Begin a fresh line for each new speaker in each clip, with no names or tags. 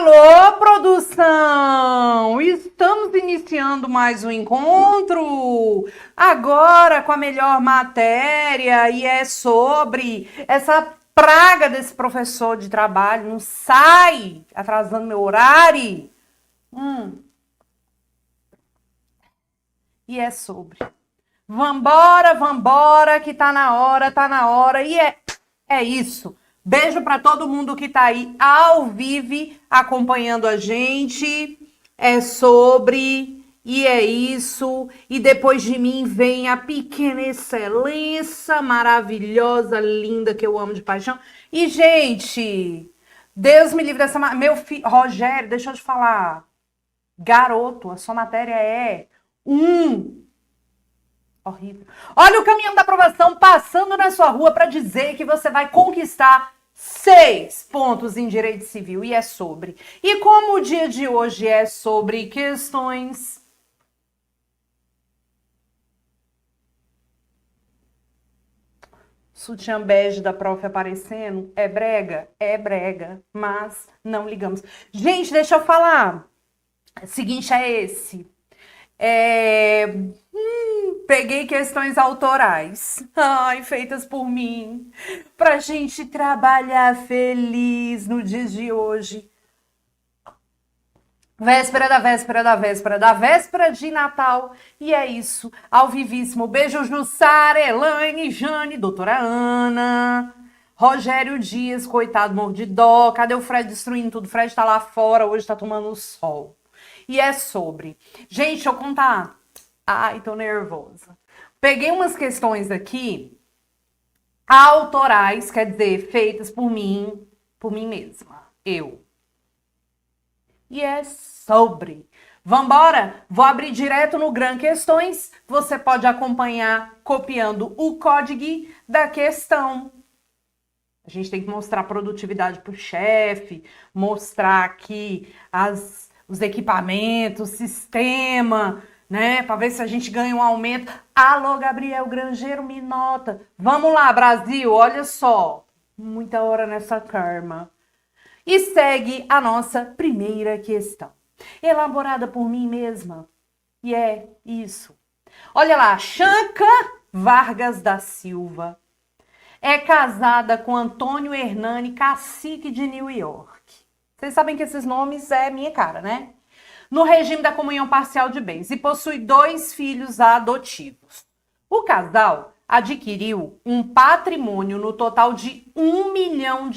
Alô, produção! Estamos iniciando mais um encontro, agora com a melhor matéria, e é sobre essa praga desse professor de trabalho, não sai, atrasando meu horário. E é sobre. Vambora, vambora, que tá na hora, e é isso. Beijo para todo mundo que tá aí ao vivo acompanhando a gente. É sobre, e é isso. E depois de mim vem a pequena excelência maravilhosa, linda, que eu amo de paixão. E, gente, Deus me livre dessa... Meu filho, Rogério, deixa eu te falar. Garoto, a sua matéria é horrível. Olha o caminhão da aprovação passando na sua rua para dizer que você vai conquistar 6 pontos em direito civil, e é sobre. E como o dia de hoje é sobre questões... Sutiã bege da prof aparecendo, é brega, mas não ligamos. Gente, deixa eu falar. O seguinte é esse. Peguei questões autorais, feitas por mim, pra gente trabalhar feliz no dia de hoje. Véspera da véspera de Natal. E é isso, ao vivíssimo. Beijo, Jussara, Elaine, Jane, doutora Ana, Rogério Dias, coitado, morro de dó. Cadê o Fred destruindo tudo? O Fred tá lá fora, hoje tá tomando sol. E é sobre. Gente, deixa eu contar. Ai, tô nervosa. Peguei umas questões aqui autorais, quer dizer, feitas por mim mesma, eu. E é sobre. Vambora? Vou abrir direto no Gran Questões. Você pode acompanhar copiando o código da questão. A gente tem que mostrar produtividade pro chefe, mostrar aqui os equipamentos, sistema, né? Para ver se a gente ganha um aumento. Alô, Gabriel Grangeiro, me nota. Vamos lá, Brasil, olha só. Muita hora nessa karma. E segue a nossa primeira questão, elaborada por mim mesma. E é isso. Olha lá, Chanca Vargas da Silva é casada com Antônio Hernani, cacique de New York. Vocês sabem que esses nomes é minha cara, né? No regime da comunhão parcial de bens, e possui 2 filhos adotivos. O casal adquiriu um patrimônio no total de R$1 milhão,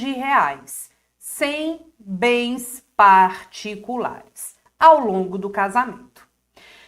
sem bens particulares, ao longo do casamento.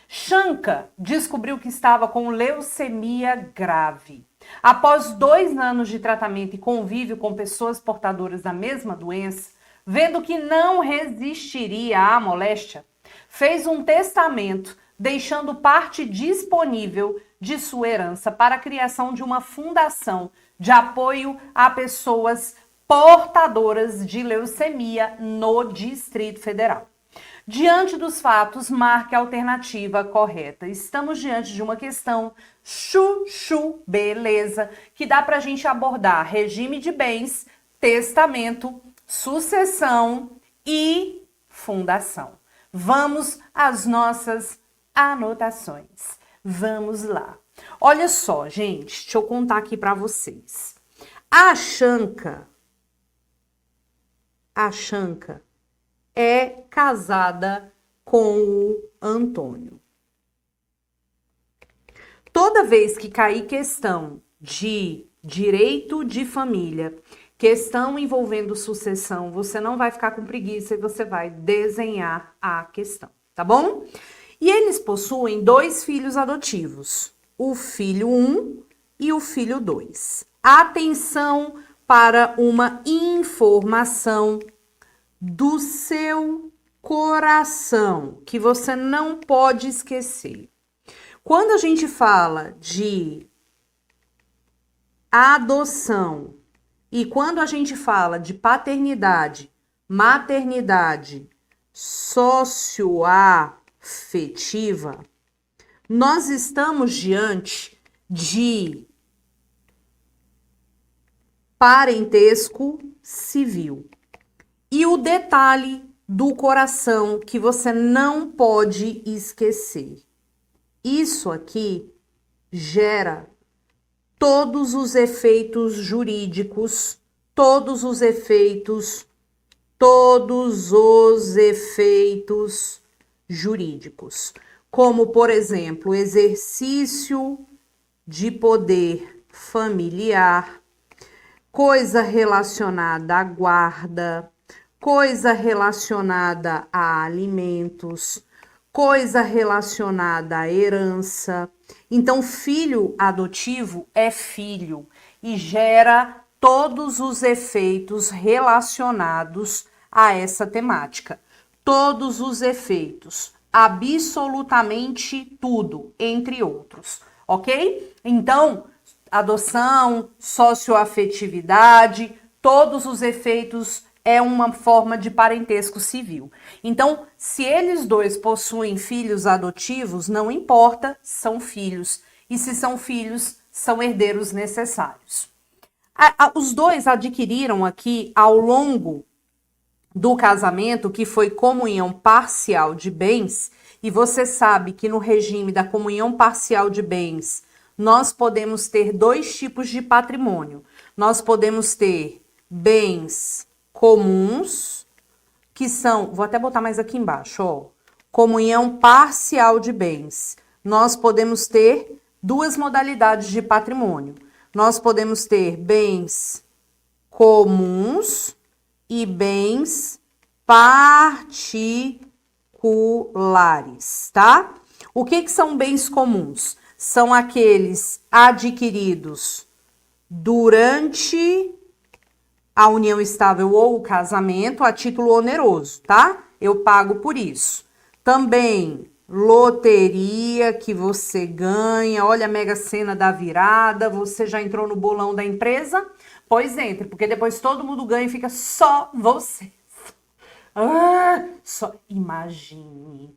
Chanca descobriu que estava com leucemia grave. Após 2 anos de tratamento e convívio com pessoas portadoras da mesma doença, vendo que não resistiria à moléstia, fez um testamento deixando parte disponível de sua herança para a criação de uma fundação de apoio a pessoas portadoras de leucemia no Distrito Federal. Diante dos fatos, marque a alternativa correta. Estamos diante de uma questão beleza, que dá para a gente abordar regime de bens, testamento, sucessão e fundação. Vamos às nossas anotações. Vamos lá. Olha só, gente, deixa eu contar aqui para vocês. A Chanca é casada com o Antônio. Toda vez que cair questão de direito de família, questão envolvendo sucessão, você não vai ficar com preguiça e você vai desenhar a questão, tá bom? E eles possuem 2 filhos adotivos, o filho 1 e o filho 2. Atenção para uma informação do seu coração que você não pode esquecer. Quando a gente fala de adoção e quando a gente fala de paternidade, maternidade socioafetiva, nós estamos diante de parentesco civil. E o detalhe do coração que você não pode esquecer. Isso aqui gera todos os efeitos jurídicos, todos os efeitos jurídicos, como, por exemplo, exercício de poder familiar, coisa relacionada à guarda, coisa relacionada a alimentos, coisa relacionada à herança. Então, filho adotivo é filho e gera todos os efeitos relacionados a essa temática. Todos os efeitos, absolutamente tudo, entre outros, ok? Então, adoção, socioafetividade, todos os efeitos é uma forma de parentesco civil. Então, se eles dois possuem filhos adotivos, não importa, são filhos. E se são filhos, são herdeiros necessários. Os dois adquiriram aqui, ao longo do casamento, que foi comunhão parcial de bens, e você sabe que no regime da comunhão parcial de bens, nós podemos ter dois tipos de patrimônio. Nós podemos ter bens comuns, que são, vou até botar mais aqui embaixo, ó, comunhão parcial de bens. Nós podemos ter duas modalidades de patrimônio. Nós podemos ter bens comuns e bens particulares, tá? O que são bens comuns? São aqueles adquiridos durante a união estável ou o casamento a título oneroso, tá? Eu pago por isso. Também loteria que você ganha, olha a Mega Sena da virada, você já entrou no bolão da empresa? Pois entre, porque depois todo mundo ganha e fica só você. Só imagine.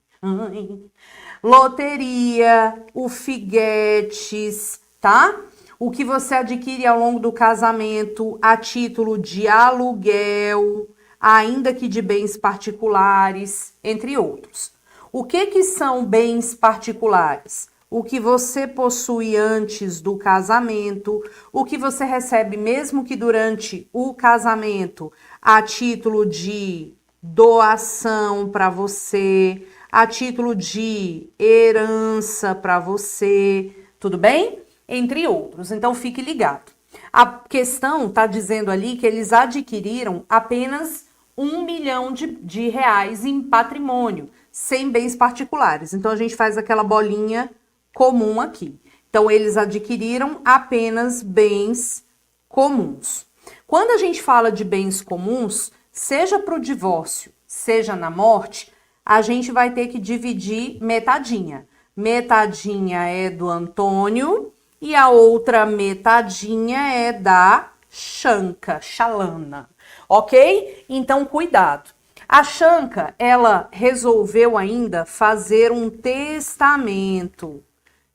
Loteria, o figuetes, tá? O que você adquire ao longo do casamento a título de aluguel, ainda que de bens particulares, entre outros. O que são bens particulares? O que você possui antes do casamento, o que você recebe mesmo que durante o casamento, a título de doação para você, a título de herança para você, tudo bem? Entre outros. Então, fique ligado. A questão está dizendo ali que eles adquiriram apenas 1 milhão de reais em patrimônio, sem bens particulares. Então, a gente faz aquela bolinha comum aqui. Então, eles adquiriram apenas bens comuns. Quando a gente fala de bens comuns, seja para o divórcio, seja na morte, a gente vai ter que dividir metadinha. Metadinha é do Antônio e a outra metadinha é da Xalana, ok? Então, cuidado. A Xanca, ela resolveu ainda fazer um testamento.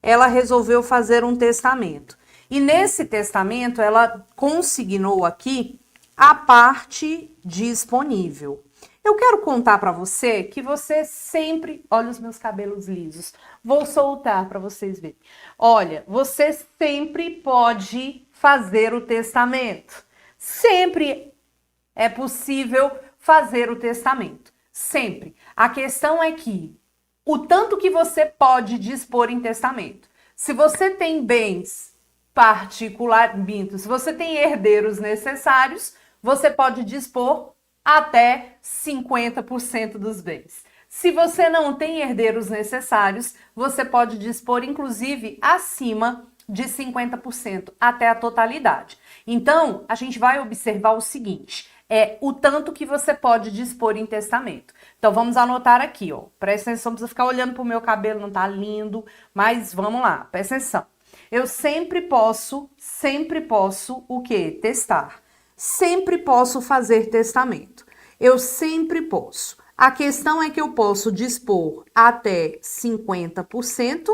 Ela resolveu fazer um testamento. E nesse testamento, ela consignou aqui a parte disponível. Eu quero contar para você que você sempre... Olha os meus cabelos lisos. Vou soltar para vocês verem. Olha, você sempre pode fazer o testamento. Sempre é possível fazer o testamento. Sempre. A questão é que o tanto que você pode dispor em testamento. Se você tem bens particulares, se você tem herdeiros necessários, você pode dispor até 50% dos bens. Se você não tem herdeiros necessários, você pode dispor, inclusive, acima de 50%, até a totalidade. Então, a gente vai observar o seguinte, é o tanto que você pode dispor em testamento. Então, vamos anotar aqui, ó. Presta atenção, não precisa ficar olhando pro meu cabelo, não tá lindo, mas vamos lá, presta atenção. Eu sempre posso o quê? Testar. Sempre posso fazer testamento. Eu sempre posso. A questão é que eu posso dispor até 50%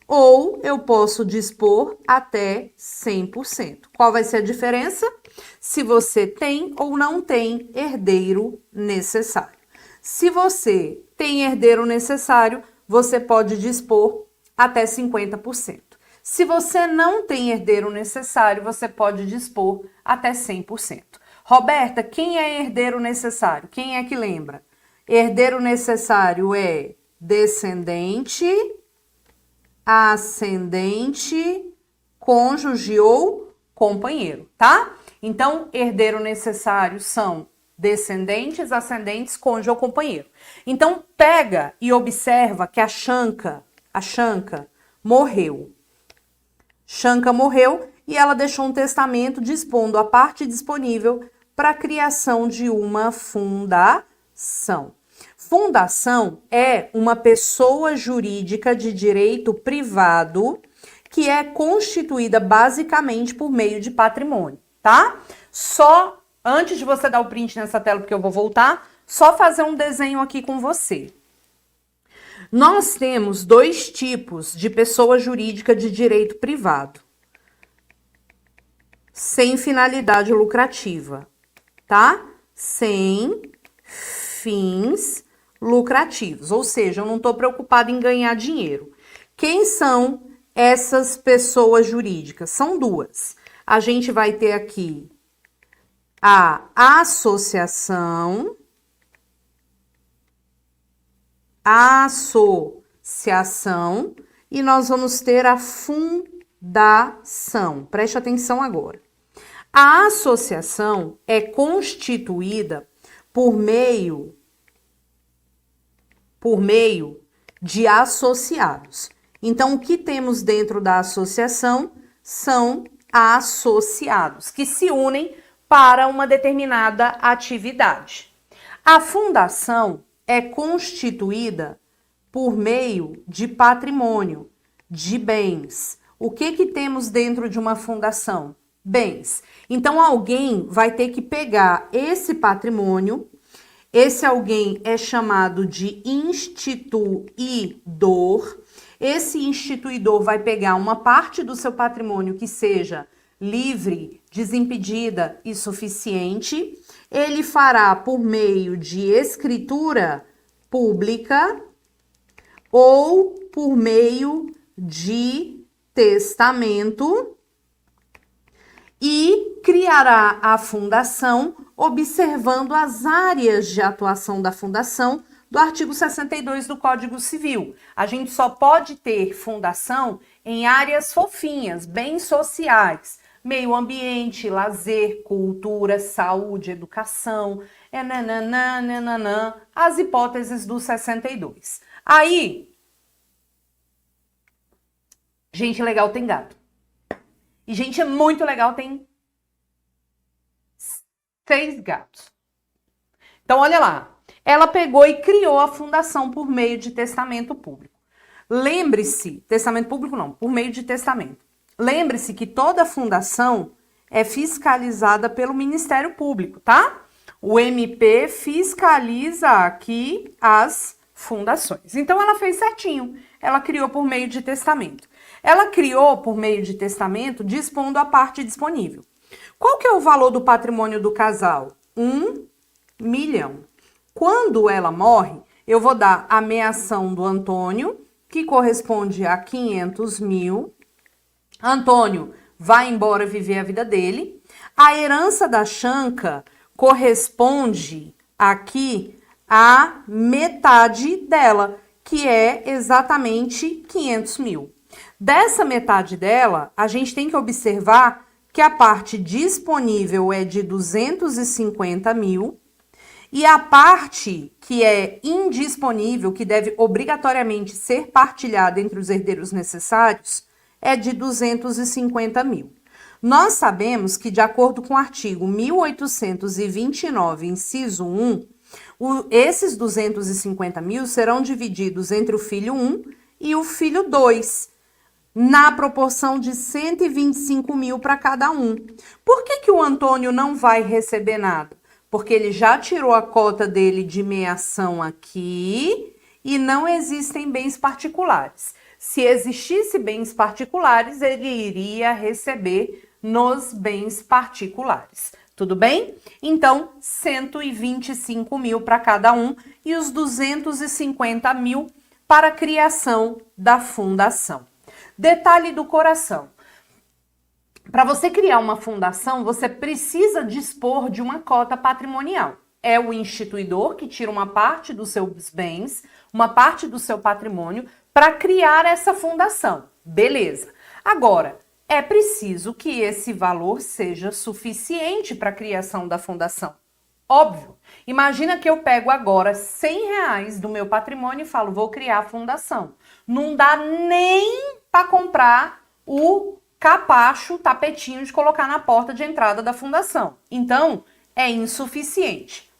ou eu posso dispor até 100%. Qual vai ser a diferença? Se você tem ou não tem herdeiro necessário. Se você tem herdeiro necessário, você pode dispor até 50%. Se você não tem herdeiro necessário, você pode dispor até 100%. Roberta, quem é herdeiro necessário? Quem é que lembra? Herdeiro necessário é descendente, ascendente, cônjuge ou companheiro, tá? Então, herdeiro necessário são descendentes, ascendentes, cônjuge ou companheiro. Então, pega e observa que a Shanka morreu. Shanka morreu e ela deixou um testamento dispondo a parte disponível para a criação de uma fundação. Fundação é uma pessoa jurídica de direito privado que é constituída basicamente por meio de patrimônio, tá? Só, antes de você dar o print nessa tela, porque eu vou voltar, só fazer um desenho aqui com você. Nós temos dois tipos de pessoa jurídica de direito privado, sem finalidade lucrativa, tá? Sem fins lucrativos, ou seja, eu não estou preocupada em ganhar dinheiro. Quem são essas pessoas jurídicas? São duas. A gente vai ter aqui a associação, e nós vamos ter a fundação. Preste atenção agora. A associação é constituída por meio de associados. Então, o que temos dentro da associação são associados que se unem para uma determinada atividade. A fundação é constituída por meio de patrimônio, de bens. O que temos dentro de uma fundação? Bens. Então, alguém vai ter que pegar esse patrimônio, esse alguém é chamado de instituidor. Esse instituidor vai pegar uma parte do seu patrimônio que seja livre, desimpedida e suficiente. Ele fará por meio de escritura pública ou por meio de testamento e criará a fundação observando as áreas de atuação da fundação do artigo 62 do Código Civil. A gente só pode ter fundação em áreas fofinhas, bens sociais, meio ambiente, lazer, cultura, saúde, educação, as hipóteses do 62. Aí, gente legal tem gato. E gente muito legal tem 6 gatos. Então, olha lá. Ela pegou e criou a fundação por meio de testamento público. Lembre-se, testamento público não, por meio de testamento. Lembre-se que toda fundação é fiscalizada pelo Ministério Público, tá? O MP fiscaliza aqui as fundações. Então, ela fez certinho. Ela criou por meio de testamento. Ela criou por meio de testamento, dispondo a parte disponível. Qual que é o valor do patrimônio do casal? 1 milhão. Quando ela morre, eu vou dar a meação do Antônio, que corresponde a 500 mil. Antônio vai embora viver a vida dele. A herança da Shanka corresponde aqui a metade dela, que é exatamente 500 mil. Dessa metade dela, a gente tem que observar que a parte disponível é de 250 mil e a parte que é indisponível, que deve obrigatoriamente ser partilhada entre os herdeiros necessários, é de 250 mil. Nós sabemos que, de acordo com o artigo 1829, inciso 1, esses 250 mil serão divididos entre o filho 1 e o filho 2, na proporção de 125 mil para cada um. Por que o Antônio não vai receber nada? Porque ele já tirou a cota dele de meação aqui e não existem bens particulares. Se existisse bens particulares, ele iria receber nos bens particulares. Tudo bem? Então, 125 mil para cada um e os 250 mil para a criação da fundação. Detalhe do coração. Para você criar uma fundação, você precisa dispor de uma cota patrimonial. É o instituidor que tira uma parte dos seus bens, uma parte do seu patrimônio, para criar essa fundação. Beleza. Agora, é preciso que esse valor seja suficiente para a criação da fundação. Óbvio. Imagina que eu pego agora R$100 do meu patrimônio e falo, vou criar a fundação. Não dá nem para comprar o capacho, tapetinho de colocar na porta de entrada da fundação. Então, é insuficiente.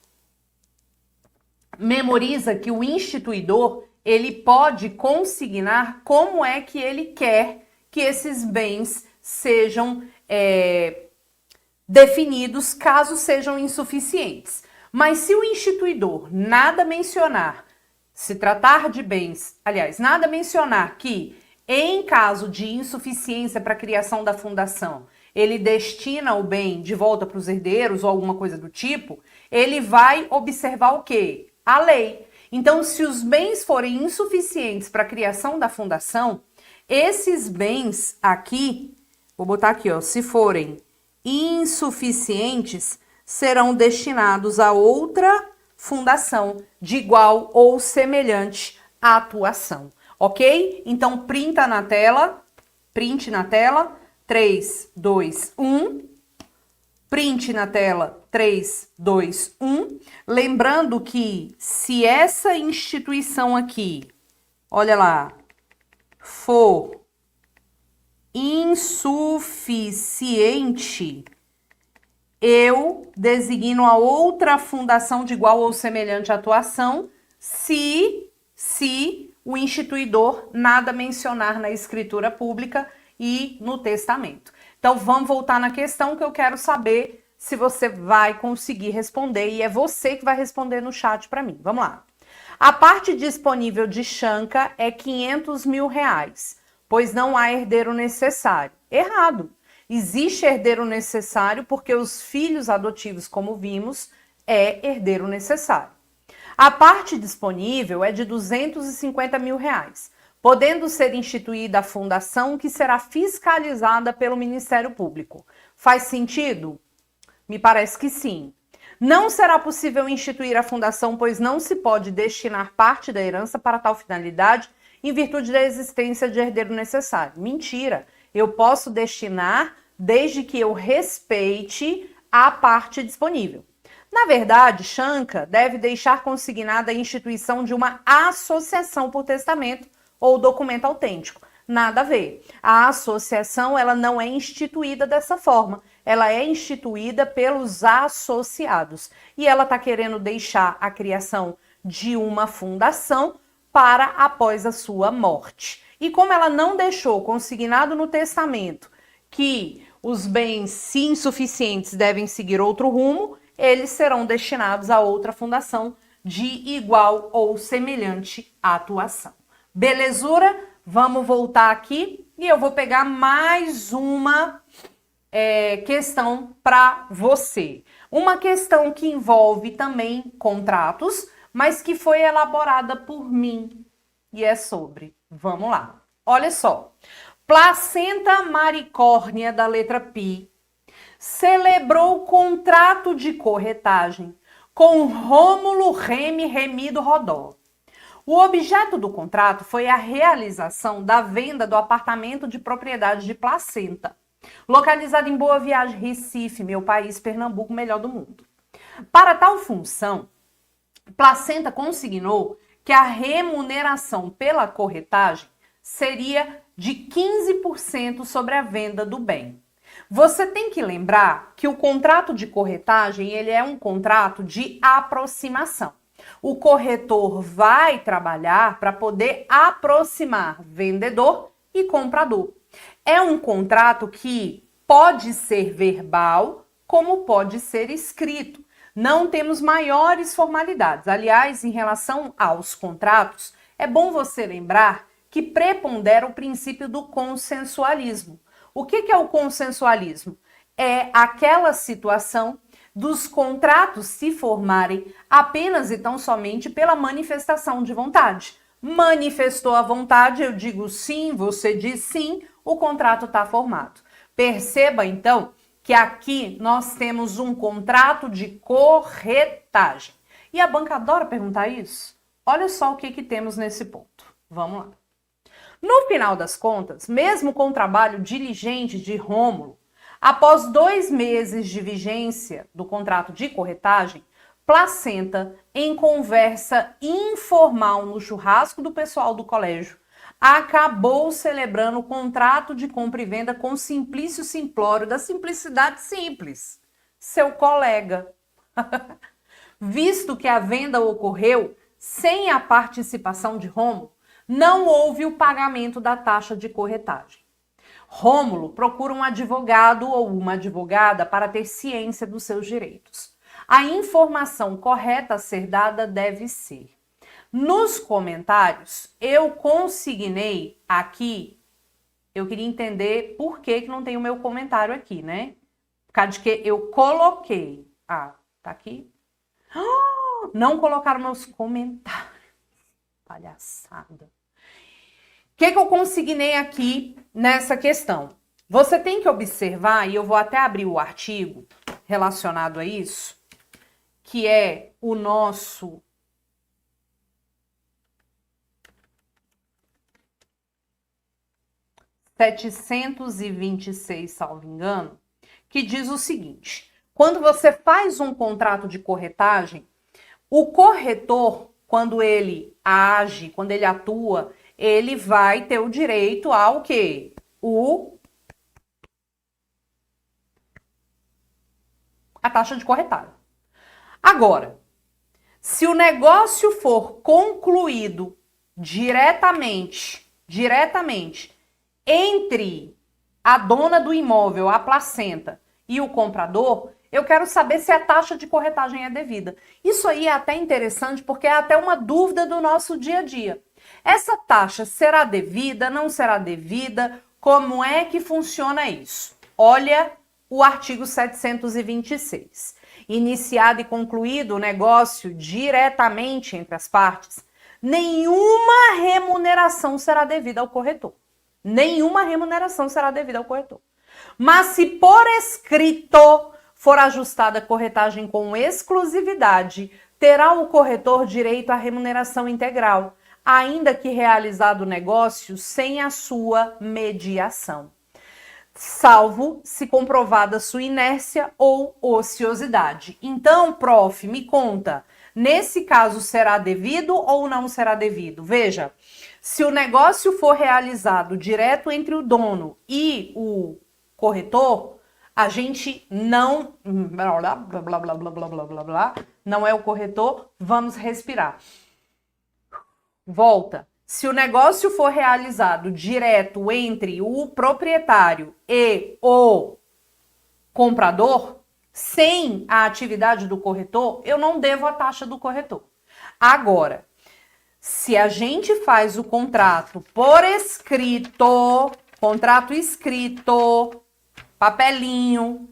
Memoriza que o instituidor, ele pode consignar como é que ele quer que esses bens sejam definidos, caso sejam insuficientes. Mas se o instituidor nada mencionar, se tratar de bens, aliás, nada mencionar que em caso de insuficiência para a criação da fundação, ele destina o bem de volta para os herdeiros ou alguma coisa do tipo, ele vai observar o quê? A lei. Então, se os bens forem insuficientes para a criação da fundação, esses bens aqui, vou botar aqui, ó, se forem insuficientes, serão destinados a outra fundação de igual ou semelhante atuação. Ok? Então, print na tela, 3, 2, 1. Print na tela, 3, 2, 1. Lembrando que se essa instituição aqui, olha lá, for insuficiente, eu designo a outra fundação de igual ou semelhante atuação se o instituidor nada mencionar na escritura pública e no testamento. Então, vamos voltar na questão que eu quero saber se você vai conseguir responder e é você que vai responder no chat para mim. Vamos lá. A parte disponível de Shanka é R$500 mil, pois não há herdeiro necessário. Errado. Existe herdeiro necessário porque os filhos adotivos, como vimos, é herdeiro necessário. A parte disponível é de R$250 mil, podendo ser instituída a fundação que será fiscalizada pelo Ministério Público. Faz sentido? Me parece que sim. Não será possível instituir a fundação, pois não se pode destinar parte da herança para tal finalidade em virtude da existência de herdeiro necessário. Mentira! Eu posso destinar desde que eu respeite a parte disponível. Na verdade, Shanka deve deixar consignada a instituição de uma associação por testamento ou documento autêntico. Nada a ver. A associação, ela não é instituída dessa forma. Ela é instituída pelos associados. E ela está querendo deixar a criação de uma fundação para após a sua morte. E como ela não deixou consignado no testamento que os bens, se insuficientes, devem seguir outro rumo, eles serão destinados a outra fundação de igual ou semelhante atuação. Belezura? Vamos voltar aqui e eu vou pegar mais uma questão para você. Uma questão que envolve também contratos, mas que foi elaborada por mim e é sobre. Vamos lá. Olha só. Placenta Maricórnia, da letra Pi, celebrou contrato de corretagem com Rômulo Remido Rodó. O objeto do contrato foi a realização da venda do apartamento de propriedade de Placenta, localizado em Boa Viagem, Recife, meu país, Pernambuco, melhor do mundo. Para tal função, Placenta consignou que a remuneração pela corretagem seria de 15% sobre a venda do bem. Você tem que lembrar que o contrato de corretagem, ele é um contrato de aproximação. O corretor vai trabalhar para poder aproximar vendedor e comprador. É um contrato que pode ser verbal, como pode ser escrito. Não temos maiores formalidades. Aliás, em relação aos contratos, é bom você lembrar que prepondera o princípio do consensualismo. O que é o consensualismo? É aquela situação dos contratos se formarem apenas e tão somente pela manifestação de vontade. Manifestou a vontade, eu digo sim, você diz sim, o contrato está formado. Perceba, então, que aqui nós temos um contrato de corretagem. E a banca adora perguntar isso. Olha só o que temos nesse ponto. Vamos lá. No final das contas, mesmo com o trabalho diligente de Rômulo, após 2 meses de vigência do contrato de corretagem, Placenta, em conversa informal no churrasco do pessoal do colégio, acabou celebrando o contrato de compra e venda com Simplício Simplório, da Simplicidade Simples, seu colega. Visto que a venda ocorreu sem a participação de Rômulo, não houve o pagamento da taxa de corretagem. Rômulo procura um advogado ou uma advogada para ter ciência dos seus direitos. A informação correta a ser dada deve ser: nos comentários, eu consignei aqui, eu queria entender por que não tem o meu comentário aqui, né? Por causa de que eu coloquei. Ah, tá aqui? Não colocaram meus comentários. Palhaçada. O que eu consignei aqui nessa questão? Você tem que observar, e eu vou até abrir o artigo relacionado a isso, que é o nosso (726), salvo engano, que diz o seguinte: quando você faz um contrato de corretagem, o corretor, quando ele age, quando ele atua, ele vai ter o direito ao quê? A taxa de corretagem. Agora, se o negócio for concluído diretamente entre a dona do imóvel, a Placenta, e o comprador, eu quero saber se a taxa de corretagem é devida. Isso aí é até interessante porque é até uma dúvida do nosso dia a dia. Essa taxa será devida, não será devida? Como é que funciona isso? Olha o artigo 726. Iniciado e concluído o negócio diretamente entre as partes, nenhuma remuneração será devida ao corretor. Nenhuma remuneração será devida ao corretor. Mas se por escrito for ajustada a corretagem com exclusividade, terá o corretor direito à remuneração integral, ainda que realizado o negócio sem a sua mediação, salvo se comprovada sua inércia ou ociosidade. Então, prof, me conta, nesse caso será devido ou não será devido? Veja, se o negócio for realizado direto entre o dono e o corretor, a gente não não é o corretor, vamos respirar. Volta. Se o negócio for realizado direto entre o proprietário e o comprador, sem a atividade do corretor, eu não devo a taxa do corretor. Agora, se a gente faz o contrato por escrito, contrato escrito, papelinho,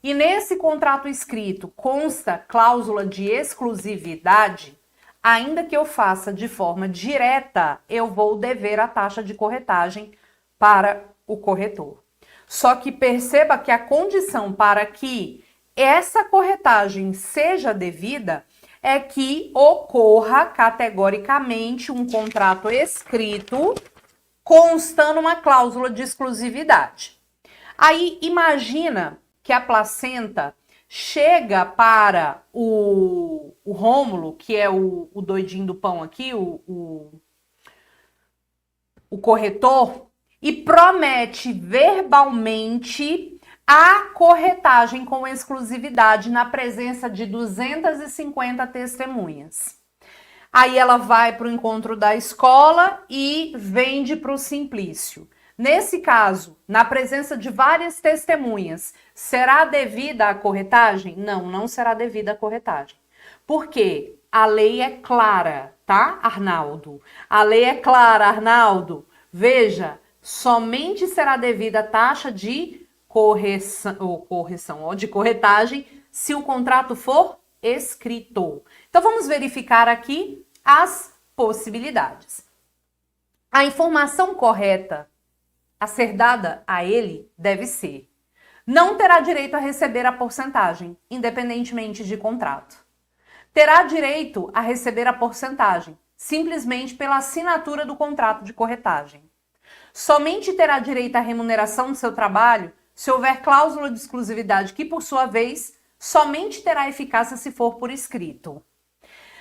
e nesse contrato escrito consta cláusula de exclusividade, ainda que eu faça de forma direta, eu vou dever a taxa de corretagem para o corretor. Só que perceba que a condição para que essa corretagem seja devida é que ocorra categoricamente um contrato escrito constando uma cláusula de exclusividade. Aí imagina que a Placenta chega para o Rômulo, que é o doidinho do pão aqui, o corretor, e promete verbalmente a corretagem com exclusividade na presença de 250 testemunhas. Aí ela vai para o encontro da escola e vende para o Simplício. Nesse caso, na presença de várias testemunhas, será devida a corretagem? Não, não será devida a corretagem. Por quê? A lei é clara, tá, Arnaldo? A lei é clara, Arnaldo. Veja, somente será devida a taxa de de corretagem se o contrato for escrito. Então vamos verificar aqui as possibilidades. A informação correta a ser dada a ele deve ser: não terá direito a receber a porcentagem, independentemente de contrato. Terá direito a receber a porcentagem, simplesmente pela assinatura do contrato de corretagem. Somente terá direito à remuneração do seu trabalho se houver cláusula de exclusividade que, por sua vez, somente terá eficácia se for por escrito.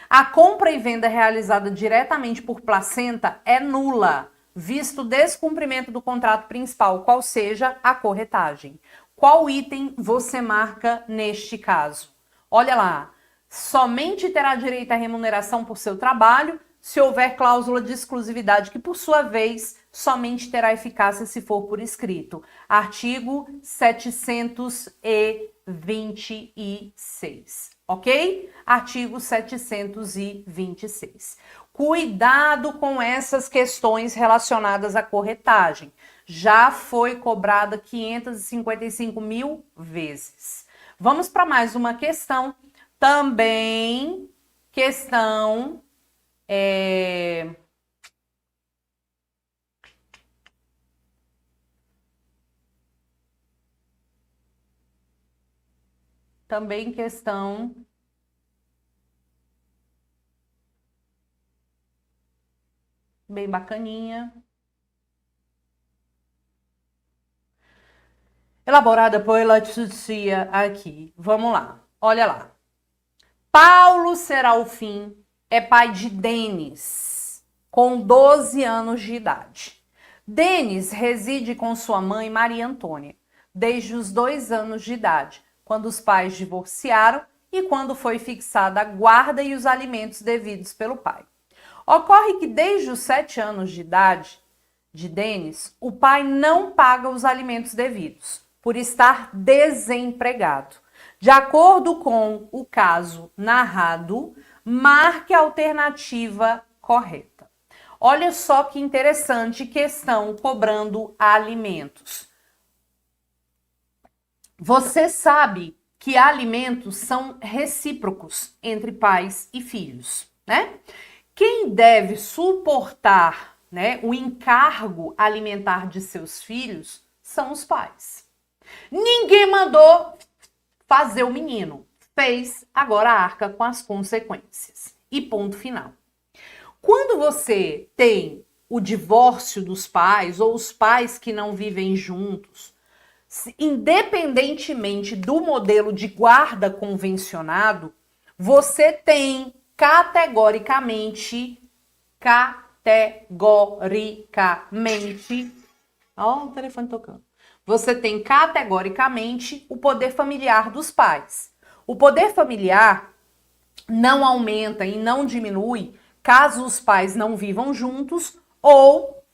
A compra e venda realizada diretamente por placenta é nula, visto o descumprimento do contrato principal, qual seja a corretagem. Qual item você marca neste caso? Olha lá, somente terá direito à remuneração por seu trabalho se houver cláusula de exclusividade que, por sua vez, somente terá eficácia se for por escrito. Artigo 726, ok? Artigo 726. Cuidado com essas questões relacionadas à corretagem. Já foi cobrada 555 mil vezes. Vamos para mais uma questão. Também questão... Também questão bem bacaninha. Elaborada pela Titia aqui. Vamos lá. Olha lá. Paulo Serafim é pai de Denis, com 12 anos de idade. Denis reside com sua mãe, Maria Antônia, desde os 2 anos de idade, quando os pais divorciaram e quando foi fixada a guarda e os alimentos devidos pelo pai. Ocorre que desde os 7 anos de idade de Denis, o pai não paga os alimentos devidos, por estar desempregado. De acordo com o caso narrado, marque a alternativa correta. Olha só que interessante questão cobrando alimentos. Você sabe que alimentos são recíprocos entre pais e filhos, né? Quem deve suportar, né, o encargo alimentar de seus filhos são os pais. Ninguém mandou fazer o menino. Fez, agora arca com as consequências. E ponto final. Quando você tem o divórcio dos pais ou os pais que não vivem juntos, independentemente do modelo de guarda convencionado, você tem categoricamente, ó, o telefone tocando. Você tem categoricamente o poder familiar dos pais. O poder familiar não aumenta e não diminui caso os pais não vivam juntos ou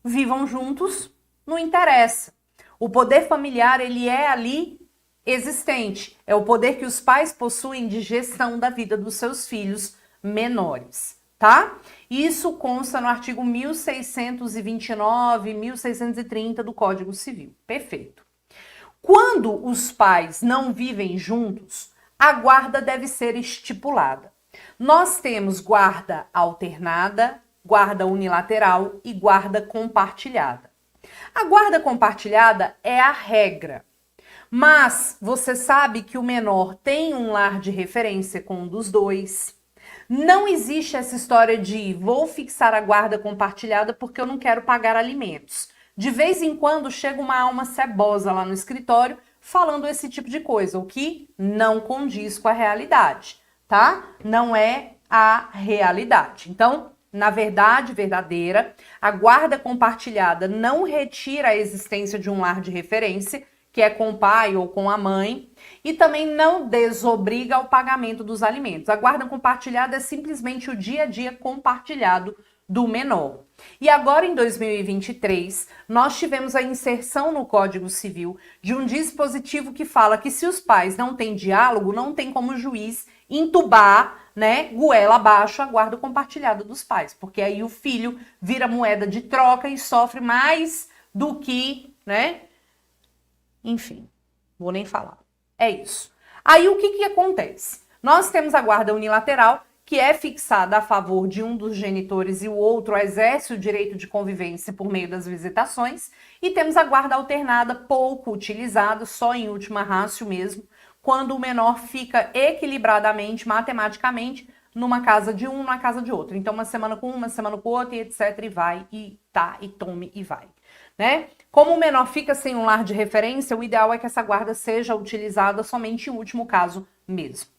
vivam juntos, não interessa. O poder familiar, ele é ali existente. É o poder que os pais possuem de gestão da vida dos seus filhos menores, tá? Isso consta no artigo 1629, 1630 do Código Civil. Perfeito. Quando os pais não vivem juntos, a guarda deve ser estipulada. Nós temos guarda alternada, guarda unilateral e guarda compartilhada. A guarda compartilhada é a regra, mas você sabe que o menor tem um lar de referência com um dos dois. Não existe essa história de vou fixar a guarda compartilhada porque eu não quero pagar alimentos. De vez em quando chega uma alma cebosa lá no escritório falando esse tipo de coisa, o que não condiz com a realidade, tá? Não é a realidade. Então, na verdade verdadeira, a guarda compartilhada não retira a existência de um lar de referência, que é com o pai ou com a mãe, e também não desobriga ao pagamento dos alimentos. A guarda compartilhada é simplesmente o dia a dia compartilhado do menor. E agora, em 2023, nós tivemos a inserção no Código Civil de um dispositivo que fala que se os pais não têm diálogo, não tem como o juiz entubar, né, goela abaixo a guarda compartilhada dos pais, porque aí o filho vira moeda de troca e sofre mais do que, né? Enfim, vou nem falar. É isso. Aí o que acontece? Nós temos a guarda unilateral, que é fixada a favor de um dos genitores e o outro exerce o direito de convivência por meio das visitações, e temos a guarda alternada, pouco utilizada, só em última ratio mesmo, quando o menor fica equilibradamente, matematicamente, numa casa de um, numa casa de outro. Então, uma semana com um, uma semana com o outro, e etc, e vai, e tá, e tome, e vai. Né? Como o menor fica sem um lar de referência, o ideal é que essa guarda seja utilizada somente em último caso mesmo.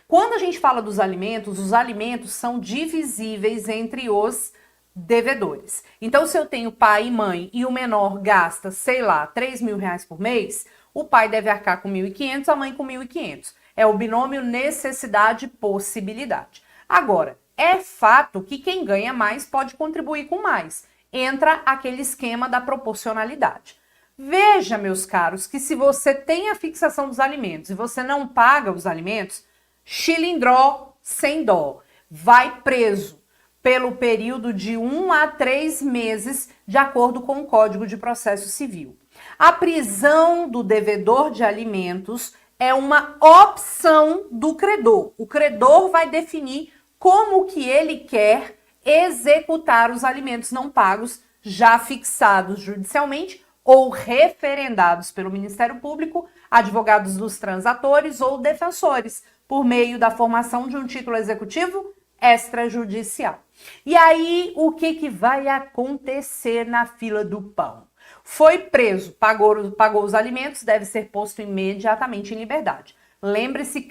Quando a gente fala dos alimentos, os alimentos são divisíveis entre os devedores. Então, se eu tenho pai e mãe e o menor gasta, sei lá, R$3.000 por mês, o pai deve arcar com 1.500, a mãe com 1.500. É o binômio necessidade-possibilidade. Agora, é fato que quem ganha mais pode contribuir com mais. Entra aquele esquema da proporcionalidade. Veja, meus caros, que se você tem a fixação dos alimentos e você não paga os alimentos, chilindró sem dó, vai preso pelo período de 1 a 3 meses, de acordo com o Código de Processo Civil. A prisão do devedor de alimentos é uma opção do credor. O credor vai definir como que ele quer executar os alimentos não pagos já fixados judicialmente ou referendados pelo Ministério Público, advogados dos transatores ou defensores, por meio da formação de um título executivo extrajudicial. E aí, o que vai acontecer na fila do pão? Foi preso, pagou os alimentos, deve ser posto imediatamente em liberdade. Lembre-se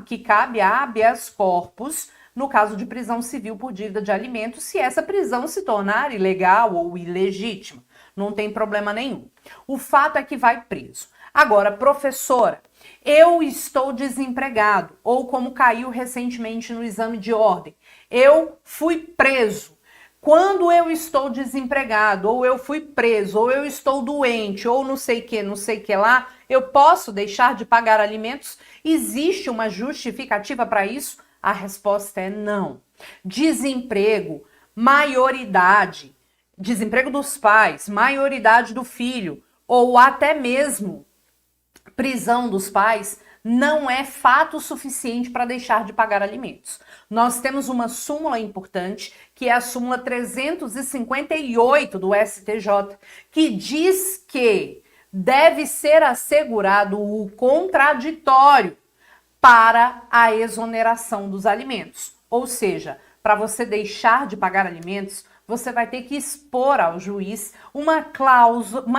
que cabe habeas corpus no caso de prisão civil por dívida de alimentos, se essa prisão se tornar ilegal ou ilegítima. Não tem problema nenhum. O fato é que vai preso. Agora, professora, eu estou desempregado, ou como caiu recentemente no exame de ordem, eu fui preso. Quando eu estou desempregado, ou eu fui preso, ou eu estou doente, ou não sei que lá, eu posso deixar de pagar alimentos? Existe uma justificativa para isso? A resposta é não. Desemprego, maioridade, desemprego dos pais, maioridade do filho, ou até mesmo prisão dos pais, não é fato suficiente para deixar de pagar alimentos. Nós temos uma súmula importante, que é a súmula 358 do STJ, que diz que deve ser assegurado o contraditório para a exoneração dos alimentos. Ou seja, para você deixar de pagar alimentos, você vai ter que expor ao juiz uma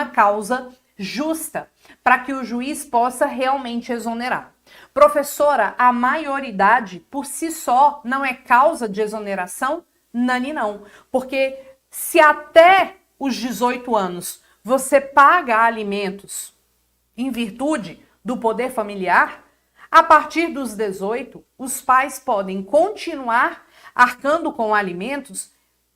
causa justa, para que o juiz possa realmente exonerar. Professora, a maioridade por si só não é causa de exoneração? Nani não, porque se até os 18 anos você paga alimentos em virtude do poder familiar, a partir dos 18, os pais podem continuar arcando com alimentos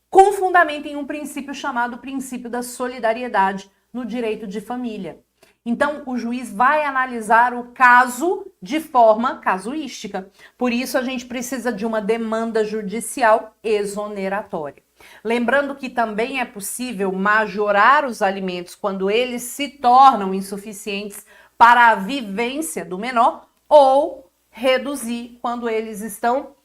com fundamento em um princípio chamado princípio da solidariedade no direito de família. Então, o juiz vai analisar o caso de forma casuística. Por isso, a gente precisa de uma demanda judicial exoneratória. Lembrando que também é possível majorar os alimentos quando eles se tornam insuficientes para a vivência do menor ou reduzir quando eles estão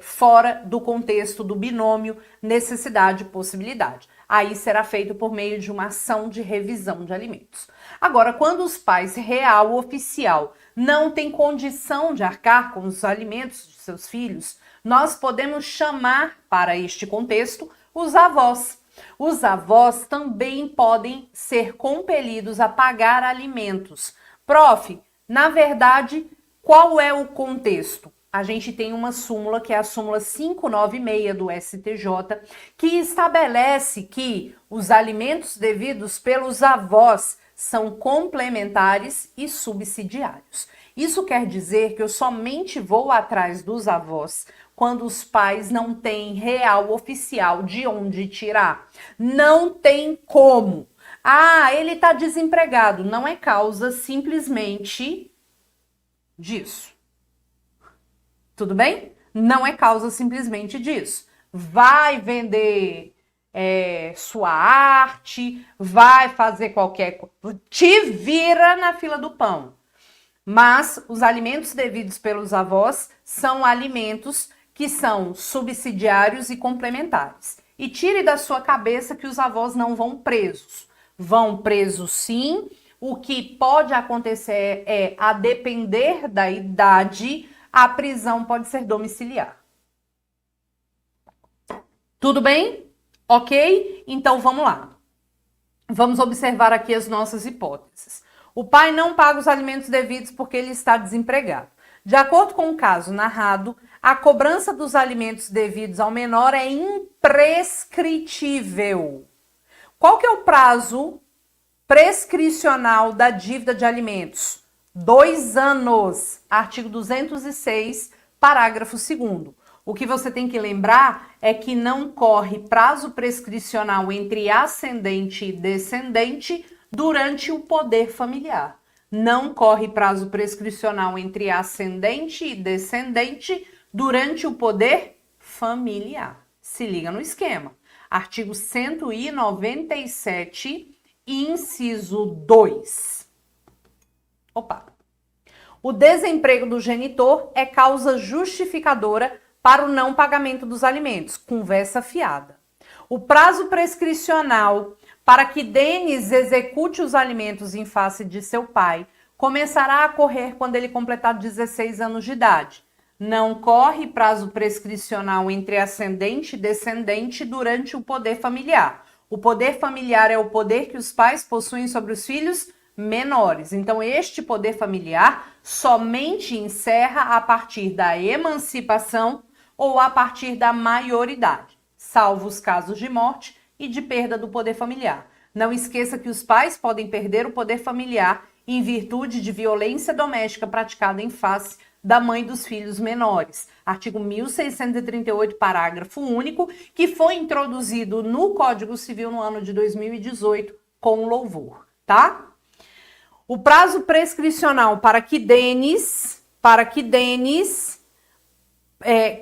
fora do contexto do binômio necessidade-possibilidade. Aí será feito por meio de uma ação de revisão de alimentos. Agora, quando os pais real oficial não têm condição de arcar com os alimentos de seus filhos, nós podemos chamar para este contexto os avós. Os avós também podem ser compelidos a pagar alimentos. Prof, na verdade, qual é o contexto? A gente tem uma súmula, que é a súmula 596 do STJ, que estabelece que os alimentos devidos pelos avós são complementares e subsidiários. Isso quer dizer que eu somente vou atrás dos avós quando os pais não têm real oficial de onde tirar. Não tem como. Ah, ele está desempregado. Não é causa simplesmente disso. Tudo bem? Não é causa simplesmente disso. Vai vender sua arte, vai fazer qualquer coisa. Te vira na fila do pão. Mas os alimentos devidos pelos avós são alimentos que são subsidiários e complementares. E tire da sua cabeça que os avós não vão presos. Vão presos sim. O que pode acontecer é, a depender da idade, a prisão pode ser domiciliar. Tudo bem? Ok? Então vamos lá. Vamos observar aqui as nossas hipóteses. O pai não paga os alimentos devidos porque ele está desempregado. De acordo com o caso narrado, a cobrança dos alimentos devidos ao menor é imprescritível. Qual que é o prazo prescricional da dívida de alimentos? 2 anos. Artigo 206, parágrafo 2º. O que você tem que lembrar é que não corre prazo prescricional entre ascendente e descendente durante o poder familiar. Não corre prazo prescricional entre ascendente e descendente durante o poder familiar. Se liga no esquema. Artigo 197, inciso 2. Opa! O desemprego do genitor é causa justificadora para o não pagamento dos alimentos. Conversa fiada. O prazo prescricional para que Denis execute os alimentos em face de seu pai começará a correr quando ele completar 16 anos de idade. Não corre prazo prescricional entre ascendente e descendente durante o poder familiar. O poder familiar é o poder que os pais possuem sobre os filhos menores. Então, este poder familiar somente encerra a partir da emancipação ou a partir da maioridade, salvo os casos de morte e de perda do poder familiar. Não esqueça que os pais podem perder o poder familiar em virtude de violência doméstica praticada em face da mãe dos filhos menores. Artigo 1638, parágrafo único, que foi introduzido no Código Civil no ano de 2018 com louvor, tá? O prazo prescricional para que Denis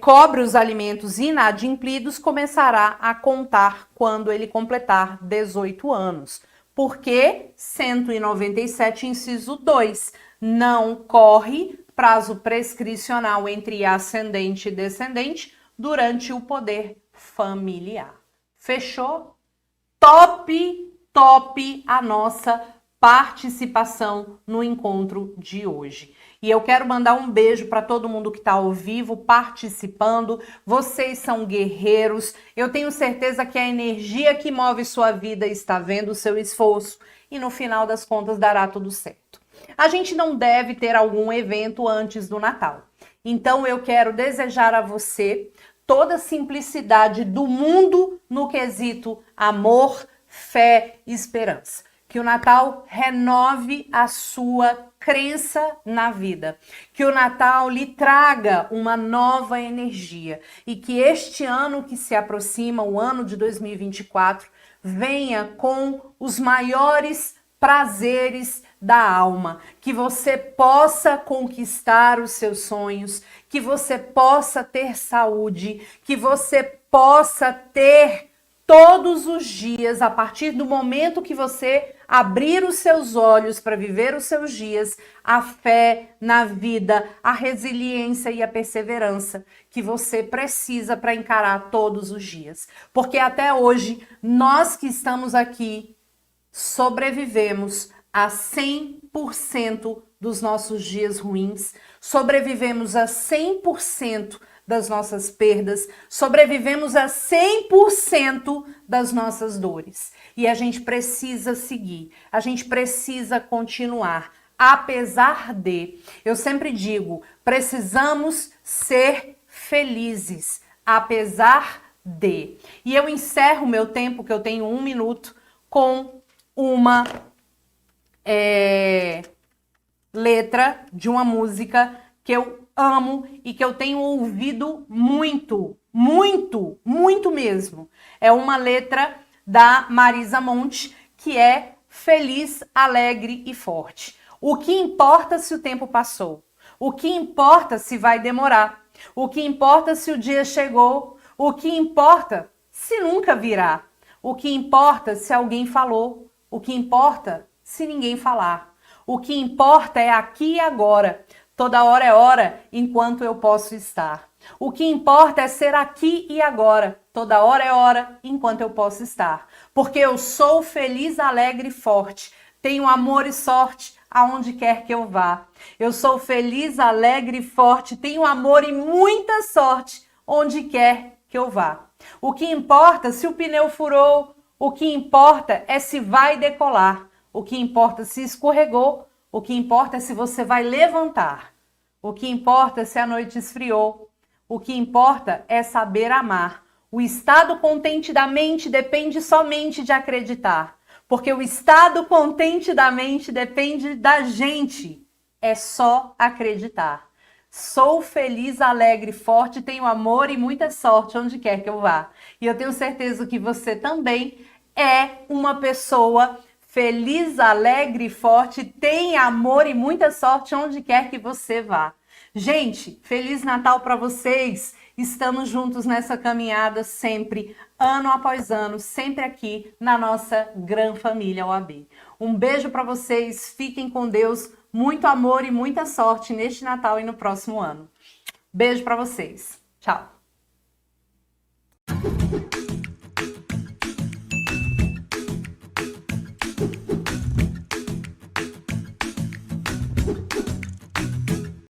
cobre os alimentos inadimplidos começará a contar quando ele completar 18 anos. Porque 197, inciso 2, não corre prazo prescricional entre ascendente e descendente durante o poder familiar. Fechou? Top a nossa participação no encontro de hoje. E eu quero mandar um beijo para todo mundo que está ao vivo, participando. Vocês são guerreiros. Eu tenho certeza que a energia que move sua vida está vendo o seu esforço e no final das contas dará tudo certo. A gente não deve ter algum evento antes do Natal. Então eu quero desejar a você toda a simplicidade do mundo no quesito amor, fé e esperança. Que o Natal renove a sua crença na vida. Que o Natal lhe traga uma nova energia. E que este ano que se aproxima, o ano de 2024, venha com os maiores prazeres da alma. Que você possa conquistar os seus sonhos. Que você possa ter saúde. Que você possa ter todos os dias, a partir do momento que você abrir os seus olhos para viver os seus dias, a fé na vida, a resiliência e a perseverança que você precisa para encarar todos os dias. Porque até hoje, nós que estamos aqui, sobrevivemos a 100% dos nossos dias ruins, sobrevivemos a 100% das nossas perdas, sobrevivemos a 100% das nossas dores. E a gente precisa seguir, a gente precisa continuar, apesar de, eu sempre digo, precisamos ser felizes, apesar de. E eu encerro o meu tempo, que eu tenho 1 minuto, com uma letra de uma música que eu amo e que eu tenho ouvido muito mesmo. É uma letra da Marisa Monte, que é Feliz, Alegre e Forte. O que importa se o tempo passou? O que importa se vai demorar? O que importa se o dia chegou? O que importa se nunca virá? O que importa se alguém falou? O que importa se ninguém falar? O que importa é aqui e agora. Toda hora é hora enquanto eu posso estar. O que importa é ser aqui e agora. Toda hora é hora enquanto eu posso estar. Porque eu sou feliz, alegre e forte. Tenho amor e sorte aonde quer que eu vá. Eu sou feliz, alegre e forte. Tenho amor e muita sorte onde quer que eu vá. O que importa se o pneu furou. O que importa é se vai decolar. O que importa se escorregou. O que importa é se você vai levantar. O que importa é se a noite esfriou. O que importa é saber amar. O estado contente da mente depende somente de acreditar. Porque o estado contente da mente depende da gente. É só acreditar. Sou feliz, alegre, forte, tenho amor e muita sorte onde quer que eu vá. E eu tenho certeza que você também é uma pessoa feliz, alegre, forte, tem amor e muita sorte onde quer que você vá. Gente, Feliz Natal para vocês! Estamos juntos nessa caminhada sempre, ano após ano, sempre aqui na nossa Gran Família OAB. Um beijo para vocês, fiquem com Deus, muito amor e muita sorte neste Natal e no próximo ano. Beijo para vocês. Tchau!